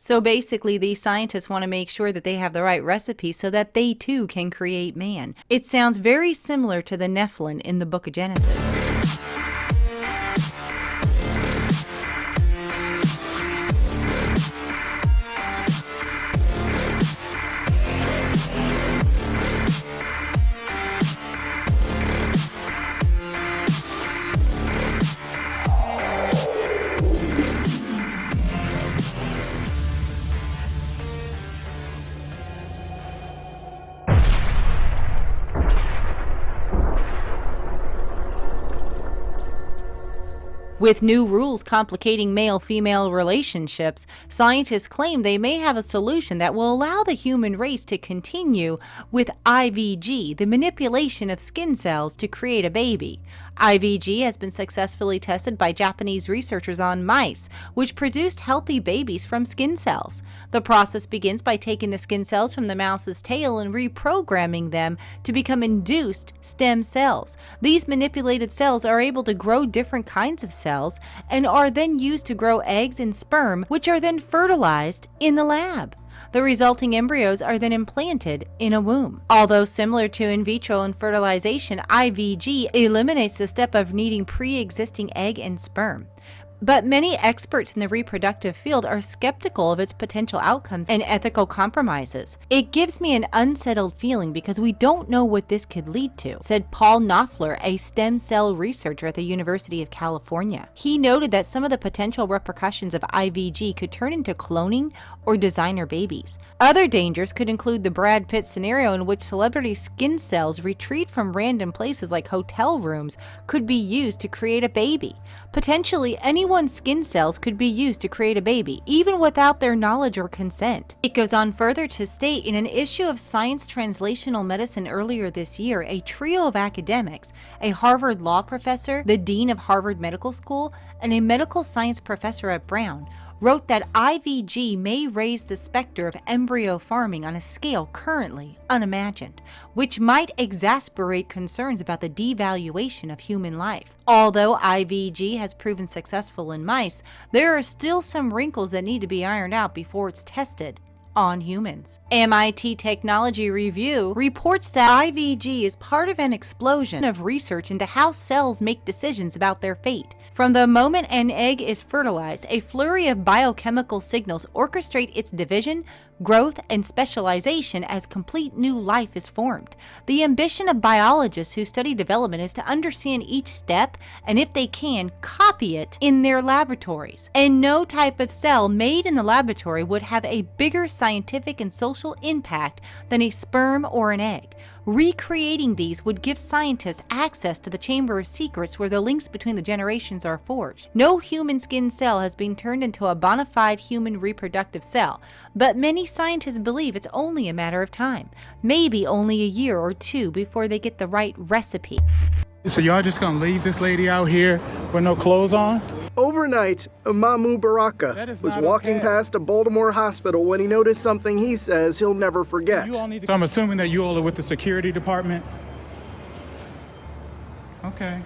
So basically, these scientists want to make sure that they have the right recipe so that they too can create man. It sounds very similar to the Nephilim in the book of Genesis. With new rules complicating male-female relationships, scientists claim they may have a solution that will allow the human race to continue with IVG, the manipulation of skin cells to create a baby. IVG has been successfully tested by Japanese researchers on mice, which produced healthy babies from skin cells. The process begins by taking the skin cells from the mouse's tail and reprogramming them to become induced stem cells. These manipulated cells are able to grow different kinds of cells and are then used to grow eggs and sperm, which are then fertilized in the lab. The resulting embryos are then implanted in a womb. Although similar to in vitro fertilization, IVG eliminates the step of needing pre-existing egg and sperm. But many experts in the reproductive field are skeptical of its potential outcomes and ethical compromises. It gives me an unsettled feeling because we don't know what this could lead to, said Paul Knopfler, a stem cell researcher at the University of California. He noted that some of the potential repercussions of IVG could turn into cloning or designer babies. Other dangers could include the Brad Pitt scenario in which celebrity skin cells retrieved from random places like hotel rooms could be used to create a baby. Potentially, anyone's skin cells could be used to create a baby, even without their knowledge or consent. It goes on further to state in an issue of Science Translational Medicine earlier this year, a trio of academics, a Harvard law professor, the dean of Harvard Medical School, and a medical science professor at Brown, wrote that IVG may raise the specter of embryo farming on a scale currently unimagined, which might exacerbate concerns about the devaluation of human life. Although IVG has proven successful in mice, there are still some wrinkles that need to be ironed out before it's tested on humans. MIT Technology Review reports that IVG is part of an explosion of research into how cells make decisions about their fate. From the moment an egg is fertilized, a flurry of biochemical signals orchestrate its division, growth, and specialization as complete new life is formed. The ambition of biologists who study development is to understand each step and, if they can, copy it in their laboratories. And no type of cell made in the laboratory would have a bigger scientific and social impact than a sperm or an egg. Recreating these would give scientists access to the Chamber of Secrets where the links between the generations are forged. No human skin cell has been turned into a bona fide human reproductive cell, but many scientists believe it's only a matter of time, maybe only a year or two before they get the right recipe. So y'all just gonna leave this lady out here with no clothes on? Overnight, Mamu Baraka was walking past a Baltimore hospital when he noticed something he says he'll never forget. So I'm assuming that you all are with the security department? Okay.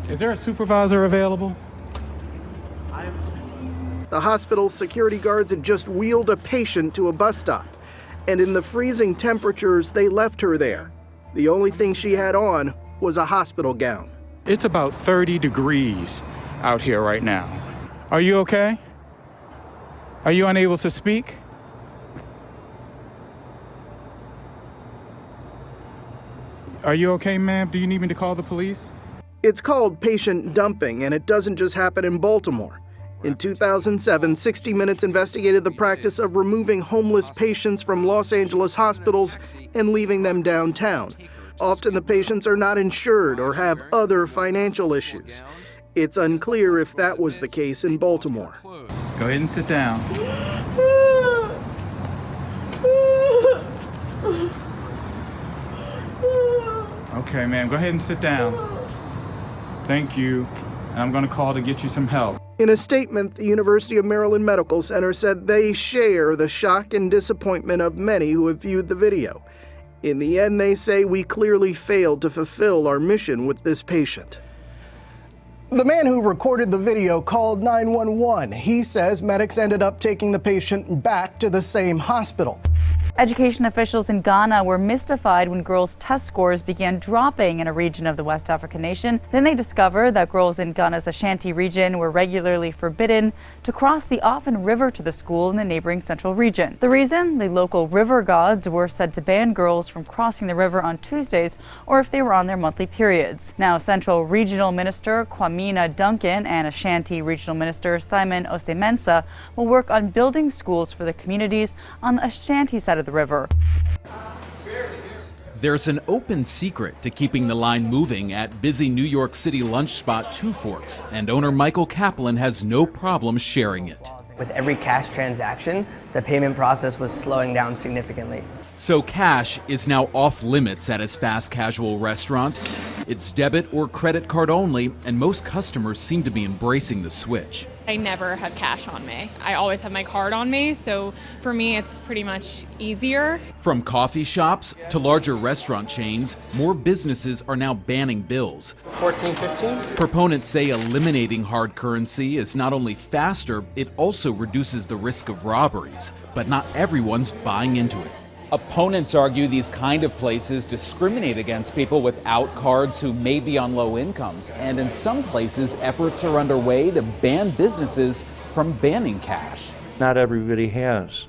Is there a supervisor available? The hospital's security guards had just wheeled a patient to a bus stop, and in the freezing temperatures, they left her there. The only thing she had on was a hospital gown. It's about 30 degrees out here right now. Are you okay? Are you unable to speak? Are you okay, ma'am? Do you need me to call the police? It's called patient dumping, and it doesn't just happen in Baltimore. In 2007, 60 Minutes investigated the practice of removing homeless patients from Los Angeles hospitals and leaving them downtown. Often the patients are not insured or have other financial issues. It's unclear if that was the case in Baltimore. Go ahead and sit down. Okay, ma'am, go ahead and sit down. Thank you. And I'm gonna call to get you some help. In a statement, the University of Maryland Medical Center said they share the shock and disappointment of many who have viewed the video. In the end, they say we clearly failed to fulfill our mission with this patient. The man who recorded the video called 911. He says medics ended up taking the patient back to the same hospital. Education officials in Ghana were mystified when girls' test scores began dropping in a region of the West African nation. Then they discovered that girls in Ghana's Ashanti region were regularly forbidden to cross the Ofen River to the school in the neighboring central region. The reason? The local river gods were said to ban girls from crossing the river on Tuesdays or if they were on their monthly periods. Now, Central Regional Minister Kwamina Duncan and Ashanti Regional Minister Simon Osemensa will work on building schools for the communities on the Ashanti side of the river. There's an open secret to keeping the line moving at busy New York City lunch spot Two Forks, and owner Michael Kaplan has no problem sharing it. With every cash transaction, the payment process was slowing down significantly. So cash is now off limits at his fast casual restaurant. It's debit or credit card only, and most customers seem to be embracing the switch. I never have cash on me. I always have my card on me, so for me it's pretty much easier. From coffee shops to larger restaurant chains, more businesses are now banning bills. 14.15? Proponents say eliminating hard currency is not only faster, it also reduces the risk of robberies, but not everyone's buying into it. Opponents argue these kind of places discriminate against people without cards who may be on low incomes, and in some places efforts are underway to ban businesses from banning cash. Not everybody has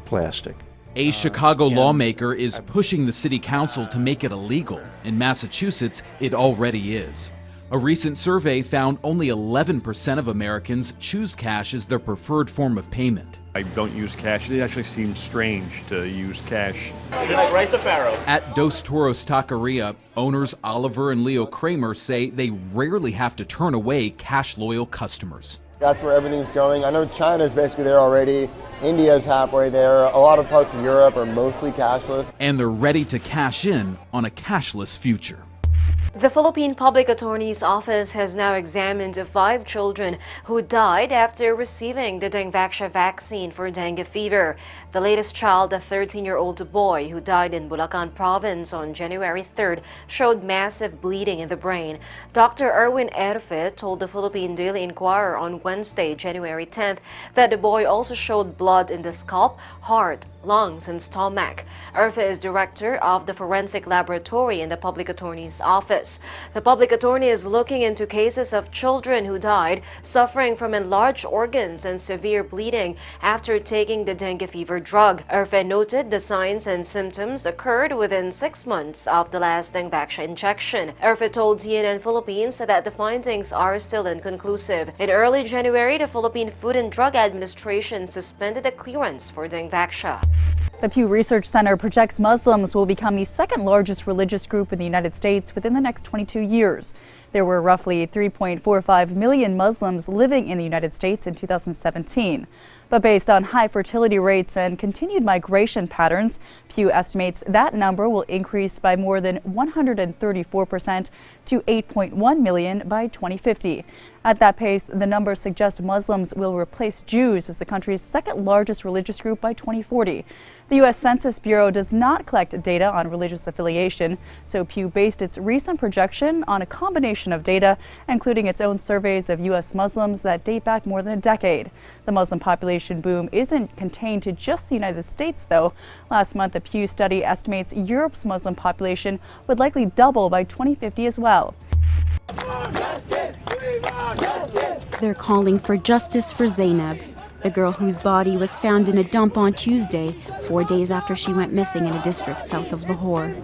plastic. A Chicago lawmaker is pushing the city council to make it illegal. In Massachusetts, it already is. A recent survey found only 11% of Americans choose cash as their preferred form of payment. I don't use cash. It actually seems strange to use cash. Would you like rice or farro? At Dos Toros Taqueria, owners Oliver and Leo Kramer say they rarely have to turn away cash-loyal customers. That's where everything's going. I know China's basically there already. India's halfway there. A lot of parts of Europe are mostly cashless. And they're ready to cash in on a cashless future. The Philippine Public Attorney's Office has now examined 5 children who died after receiving the Dengvaxia vaccine for dengue fever. The latest child, a 13-year-old boy who died in Bulacan province on January 3rd, showed massive bleeding in the brain. Dr. Erwin Erfe told the Philippine Daily Inquirer on Wednesday, January 10th, that the boy also showed blood in the scalp, heart, lungs, and stomach. Erfe is director of the Forensic Laboratory in the Public Attorney's Office. The public attorney is looking into cases of children who died suffering from enlarged organs and severe bleeding after taking the dengue fever drug. Erfe noted the signs and symptoms occurred within 6 months of the last Dengvaxia injection. Erfe told CNN Philippines that the findings are still inconclusive. In early January, the Philippine Food and Drug Administration suspended the clearance for Dengvaxia. The Pew Research Center projects Muslims will become the second largest religious group in the United States within the next 22 years. There were roughly 3.45 million Muslims living in the United States in 2017. But based on high fertility rates and continued migration patterns, Pew estimates that number will increase by more than 134% to 8.1 million by 2050. At that pace, the numbers suggest Muslims will replace Jews as the country's second largest religious group by 2040. The U.S. Census Bureau does not collect data on religious affiliation, so Pew based its recent projection on a combination of data, including its own surveys of U.S. Muslims that date back more than a decade. The Muslim population boom isn't contained to just the United States, though. Last month, a Pew study estimates Europe's Muslim population would likely double by 2050 as well. They're calling for justice for Zainab, the girl whose body was found in a dump on Tuesday, 4 days after she went missing in a district south of Lahore.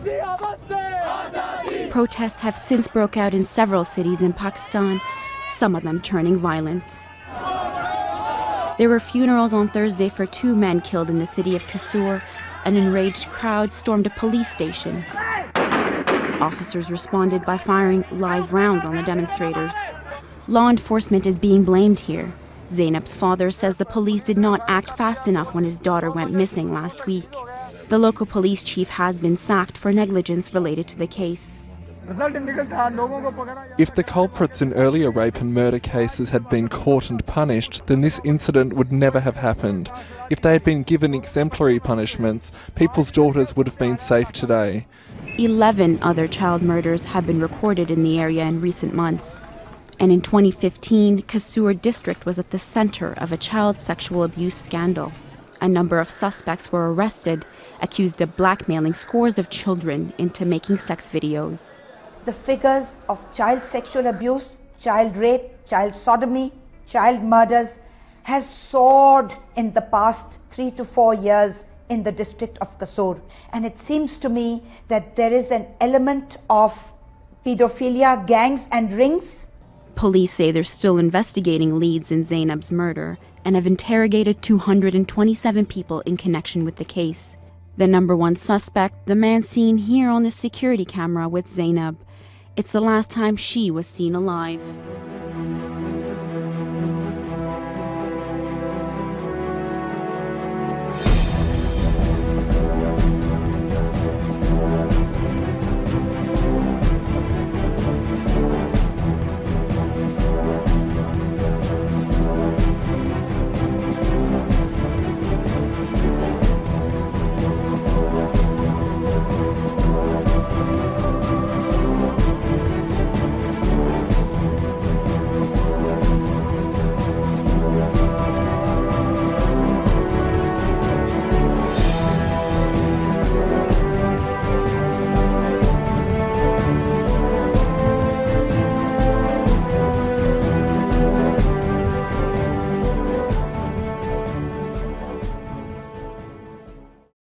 Protests have since broke out in several cities in Pakistan, some of them turning violent. There were funerals on Thursday for 2 men killed in the city of Kasur. An enraged crowd stormed a police station. Officers responded by firing live rounds on the demonstrators. Law enforcement is being blamed here. Zainab's father says the police did not act fast enough when his daughter went missing last week. The local police chief has been sacked for negligence related to the case. If the culprits in earlier rape and murder cases had been caught and punished, then this incident would never have happened. If they had been given exemplary punishments, people's daughters would have been safe today. 11 other child murders have been recorded in the area in recent months. And in 2015, Kasur district was at the center of a child sexual abuse scandal. A number of suspects were arrested, accused of blackmailing scores of children into making sex videos. The figures of child sexual abuse, child rape, child sodomy, child murders has soared in the past 3 to 4 years in the district of Kasur. And it seems to me that there is an element of pedophilia gangs and rings. Police say they're still investigating leads in Zainab's murder and have interrogated 227 people in connection with the case. The number one suspect, the man seen here on the security camera with Zainab. It's the last time she was seen alive.